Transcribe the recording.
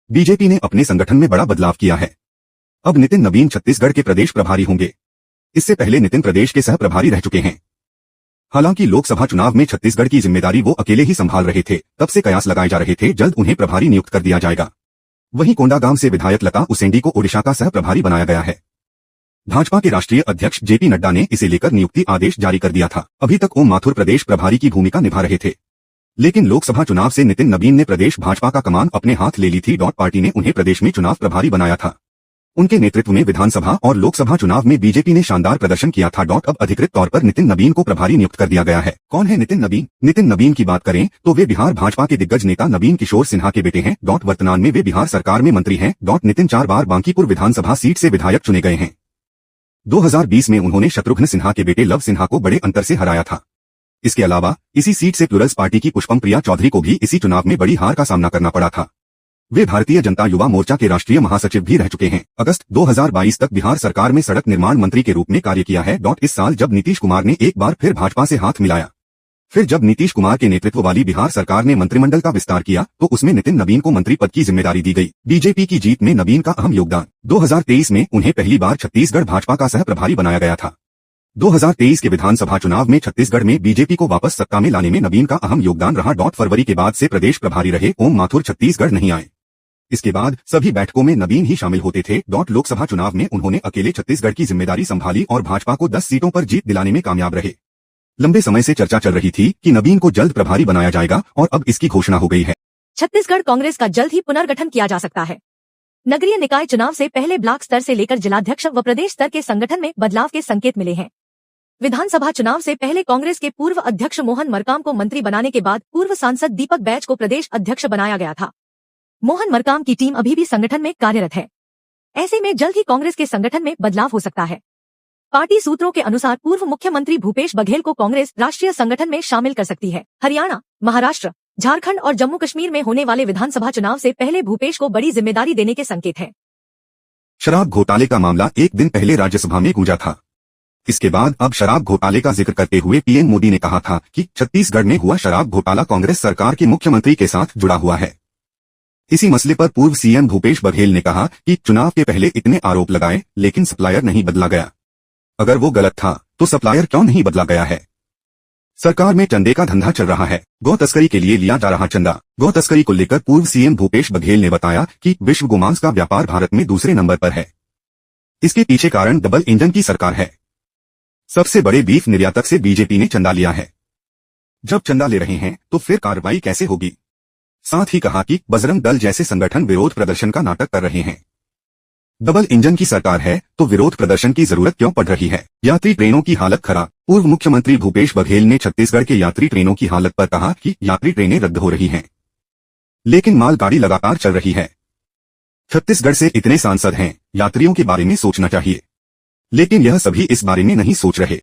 BJP ने अपने संगठन में बड़ा बदलाव किया है। अब नितिन नबीन छत्तीसगढ़ के प्रदेश प्रभारी होंगे। इससे पहले नितिन प्रदेश के सह प्रभारी रह चुके हैं। हालांकि लोकसभा चुनाव में छत्तीसगढ़ की जिम्मेदारी वो अकेले ही संभाल रहे थे, तब से कयास लगाए जा रहे थे जल्द उन्हें प्रभारी नियुक्त कर दिया जाएगा। वहीं कोंडागांव से विधायक लता उसेंडी को ओडिशा का सह प्रभारी बनाया गया है। भाजपा के राष्ट्रीय अध्यक्ष जेपी नड्डा ने इसे लेकर नियुक्ति आदेश जारी कर दिया था। अभी तक ओम माथुर प्रदेश प्रभारी की भूमिका निभा रहे थे, लेकिन लोकसभा चुनाव से नितिन नबीन ने प्रदेश भाजपा का कमान अपने हाथ ले ली थी। पार्टी ने उन्हें प्रदेश में चुनाव प्रभारी बनाया था। उनके नेतृत्व में विधानसभा और लोकसभा चुनाव में बीजेपी ने शानदार प्रदर्शन किया था। अब अधिकृत तौर पर नितिन नबीन को प्रभारी नियुक्त कर दिया गया है। कौन है नितिन नबीन? नितिन नबीन की बात करें तो वे बिहार भाजपा के दिग्गज नेता नवीन किशोर सिन्हा के बेटे हैं। वर्तमान में वे बिहार सरकार में मंत्री हैं। नितिन 4 बार बांकीपुर विधानसभा सीट से विधायक चुने गए हैं। 2020 में उन्होंने शत्रुघ्न सिन्हा के बेटे लव सिन्हा को बड़े अंतर से हराया था। इसके अलावा इसी सीट से प्लुरल्स पार्टी की पुष्पम प्रिया चौधरी को भी इसी चुनाव में बड़ी हार का सामना करना पड़ा था। वे भारतीय जनता युवा मोर्चा के राष्ट्रीय महासचिव भी रह चुके हैं। अगस्त 2022 तक बिहार सरकार में सड़क निर्माण मंत्री के रूप में कार्य किया है। इस साल जब नीतीश कुमार ने एक बार फिर भाजपा से हाथ मिलाया, फिर जब नीतीश कुमार के नेतृत्व वाली बिहार सरकार ने मंत्रिमंडल का विस्तार किया, तो उसमें नितिन नबीन को मंत्री पद की जिम्मेदारी दी गई। बीजेपी की जीत में नबीन का अहम योगदान। 2023 में उन्हें पहली बार छत्तीसगढ़ भाजपा का सह प्रभारी बनाया गया था। 2023 के विधानसभा चुनाव में छत्तीसगढ़ में बीजेपी को वापस सत्ता में लाने में नबीन का अहम योगदान रहा। फरवरी के बाद से प्रदेश प्रभारी रहे ओम माथुर छत्तीसगढ़ नहीं आए। इसके बाद सभी बैठकों में नबीन ही शामिल होते थे। लोकसभा चुनाव में उन्होंने अकेले छत्तीसगढ़ की जिम्मेदारी संभाली और भाजपा को 10 सीटों पर जीत दिलाने में कामयाब रहे। लंबे समय से चर्चा चल रही थी कि नबीन को जल्द प्रभारी बनाया जाएगा और अब इसकी घोषणा हो गई है। छत्तीसगढ़ कांग्रेस का जल्द ही पुनर्गठन किया जा सकता है। नगरीय निकाय चुनाव से पहले ब्लॉक स्तर से लेकर जिलाध्यक्ष व प्रदेश स्तर के संगठन में बदलाव के संकेत मिले हैं। विधानसभा चुनाव से पहले कांग्रेस के पूर्व अध्यक्ष मोहन मरकाम को मंत्री बनाने के बाद पूर्व सांसद दीपक बैज को प्रदेश अध्यक्ष बनाया गया था। मोहन मरकाम की टीम अभी भी संगठन में कार्यरत है। ऐसे में जल्द ही कांग्रेस के संगठन में बदलाव हो सकता है। पार्टी सूत्रों के अनुसार पूर्व मुख्यमंत्री भूपेश बघेल को कांग्रेस राष्ट्रीय संगठन में शामिल कर सकती है। हरियाणा, महाराष्ट्र, झारखंड और जम्मू कश्मीर में होने वाले विधानसभा चुनाव से पहले भूपेश को बड़ी जिम्मेदारी देने के संकेत हैं। शराब घोटाले का मामला एक दिन पहले राज्यसभा में गूंजा था। इसके बाद अब शराब घोटाले का जिक्र करते हुए पीएम मोदी ने कहा था कि छत्तीसगढ़ में हुआ शराब घोटाला कांग्रेस सरकार के मुख्यमंत्री के साथ जुड़ा हुआ है। इसी मसले पर पूर्व सीएम भूपेश बघेल ने कहा कि चुनाव के पहले इतने आरोप लगाए, लेकिन सप्लायर नहीं बदला गया। अगर वो गलत था तो सप्लायर क्यों नहीं बदला गया है? सरकार में चंदे का धंधा चल रहा है। गौ तस्करी के लिए लिया जा रहा चंदा। गौ तस्करी को लेकर पूर्व सीएम भूपेश बघेल ने बताया कि विश्व गोमांस का व्यापार भारत में दूसरे नंबर पर है। इसके पीछे कारण डबल इंजन की सरकार है। सबसे बड़े बीफ निर्यातक से बीजेपी ने चंदा लिया है। जब चंदा ले रहे हैं तो फिर कार्रवाई कैसे होगी? साथ ही कहा कि बजरंग दल जैसे संगठन विरोध प्रदर्शन का नाटक कर रहे हैं। डबल इंजन की सरकार है तो विरोध प्रदर्शन की जरूरत क्यों पड़ रही है? यात्री ट्रेनों की हालत खराब। पूर्व मुख्यमंत्री भूपेश बघेल ने छत्तीसगढ़ के यात्री ट्रेनों की हालत पर कहा कि यात्री ट्रेनें रद्द हो रही हैं, लेकिन मालगाड़ी लगातार चल रही है। छत्तीसगढ़ से इतने सांसद हैं, यात्रियों के बारे में सोचना चाहिए, लेकिन यह सभी इस बारे में नहीं सोच रहे।